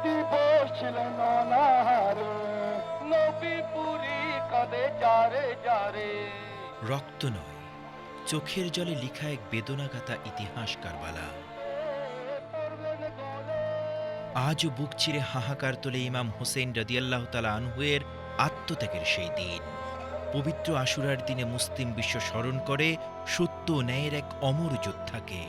দিবস ছিলেন অনাহারে, নবী পুরি কাঁদে যারে যারে। রক্ত নয়, চোখের জলে লিখা এক বেদনাগাথা ইতিহাস কারবালা। আজও বুক চিরে হাহাকার তোলে ইমাম হোসেন রাদিয়াল্লাহু তাআলা আনহু-এর আত্মত্যাগের সেই দিন। পবিত্র আশুরার দিনে মুসলিম বিশ্ব স্মরণ করে সত্য ও ন্যায়ের এক অমর যোদ্ধাকে।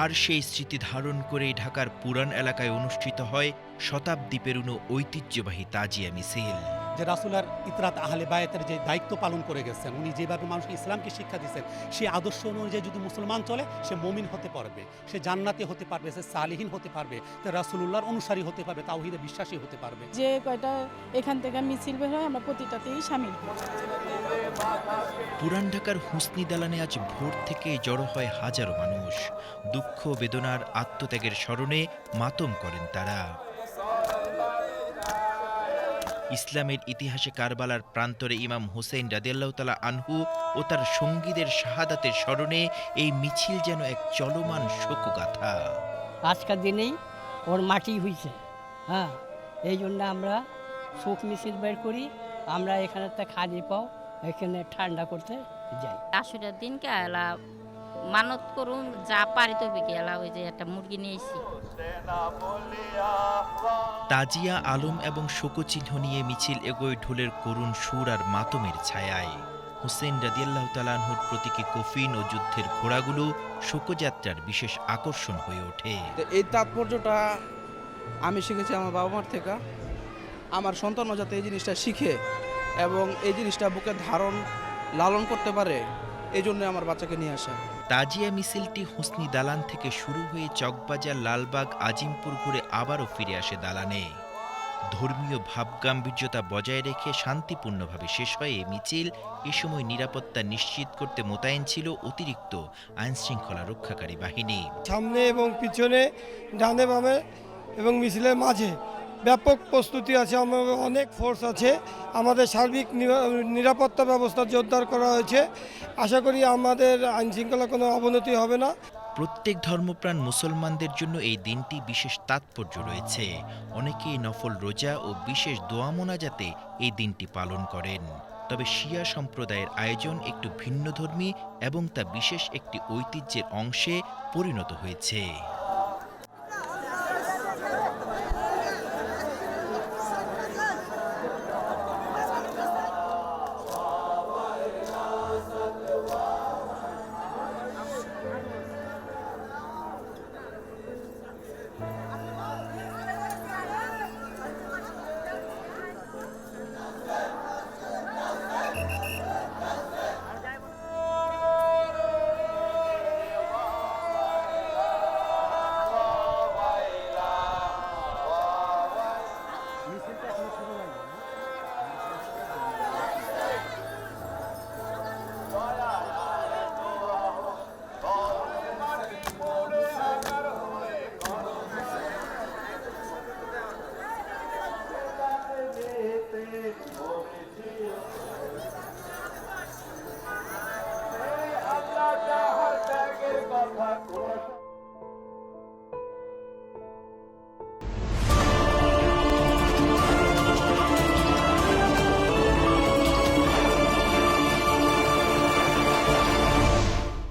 আর সেই স্মৃতি ধারণ করেই ঢাকার পুরান এলাকায় অনুষ্ঠিত হয় শতাব্দী পেরোনো ঐতিহ্যবাহী তাজিয়া মিছিল। যে রাসূলের ইতরাত আহলে বায়াতের যে দায়িত্ব পালন করে গেছেন, উনি যেভাবে মানুষকে ইসলামকে শিক্ষা দিচ্ছেন, সেই আদর্শ অনুযায়ী যদি মুসলমান চলে, সে মুমিন হতে পারবে, সে জান্নাতি হতে পারবে, সে সালিহিন হতে পারবে, রাসূলুল্লাহর অনুসারী হতে পারবে, তাওহীদে বিশ্বাসী হতে পারবে। যে কয়টা এখান থেকে মিছিল বের হয়, আমরা প্রতিটাতেই শামিল হই। পুরান ঢাকার হুসনি দালানে আজ ভোর থেকে জড়ো হয় হাজারো মানুষ। দুঃখ বেদনার আত্মত্যাগের স্মরণে মাতম করেন তারা। ইসলামের ইতিহাসে কারবালার প্রান্তরে ইমাম হোসেন রাদিয়াল্লাহু তাআলা আনহু ও তার সঙ্গীদের শাহাদাতের স্মরণে এই মিছিল যেন এক চলমান শোকগাথা। আজকের দিনেই ওর মাটি হয়েছে, হ্যাঁ, এই জন্য আমরা শোক মিছিল বের করি। আমরা এখানে তো খালি পাও, এখানে ঠান্ডা করতে যাই। আশুরার দিনকে এলা মানত করুন, যা পারি তো বিকে এলা ওই যে একটা মুরগি নিয়েছি। তাজিয়া আলম এবং শোকচিহ্ন নিয়ে মিছিল এগোয় ঢোলের করুণ সুর আর মাতমের ছায়ায়। হোসেন রাদিয়াল্লাহু তাআলা আনহুর প্রতীকী কফিন ও যুদ্ধের ঘোড়াগুলো শোকযাত্রার বিশেষ আকর্ষণ হয়ে ওঠে। এই তাৎপর্যটা আমি শিখেছি আমার বাবা মার থেকে। আমার সন্তানও যাতে এই জিনিসটা শিখে এবং এই জিনিসটা বুকে ধারণ লালন করতে পারে, এই জন্য আমার বাচ্চাকে নিয়ে আসা। তাজিয়া মিছিলটি হুসনি দালান থেকে শুরু হয়ে চকবাজার, লালবাগ, আজিমপুর ঘুরে আবারও ফিরে আসে দালানে। ধর্মীয় ভাবগাম্ভীর্যতা বজায় রেখে শান্তিপূর্ণভাবে শেষ হয় এই মিছিল। এ সময় নিরাপত্তা নিশ্চিত করতে মোতায়েন ছিল অতিরিক্ত আইনশৃঙ্খলা রক্ষাকারী বাহিনী। সামনে এবং পিছনে, ডানে বামে এবং মিছিলের মাঝে ব্যাপক প্রস্তুতি আছে। আমাদের অনেক ফোর্স আছে, আমাদের সার্বিক নিরাপত্তা ব্যবস্থা জোরদার করা হয়েছে। আশা করি আমাদের আইনশৃঙ্খলা কোনো অবনতি হবে না। প্রত্যেক ধর্মপ্রাণ মুসলমানদের জন্য এই দিনটি বিশেষ তাৎপর্য রয়েছে। অনেকেই নফল রোজা ও বিশেষ দোয়া মোনাজাতে এই দিনটি পালন করেন। তবে শিয়া সম্প্রদায়ের আয়োজন একটু ভিন্নধর্মী এবং তা বিশেষ একটি ঐতিহ্যের অংশে পরিণত হয়েছে।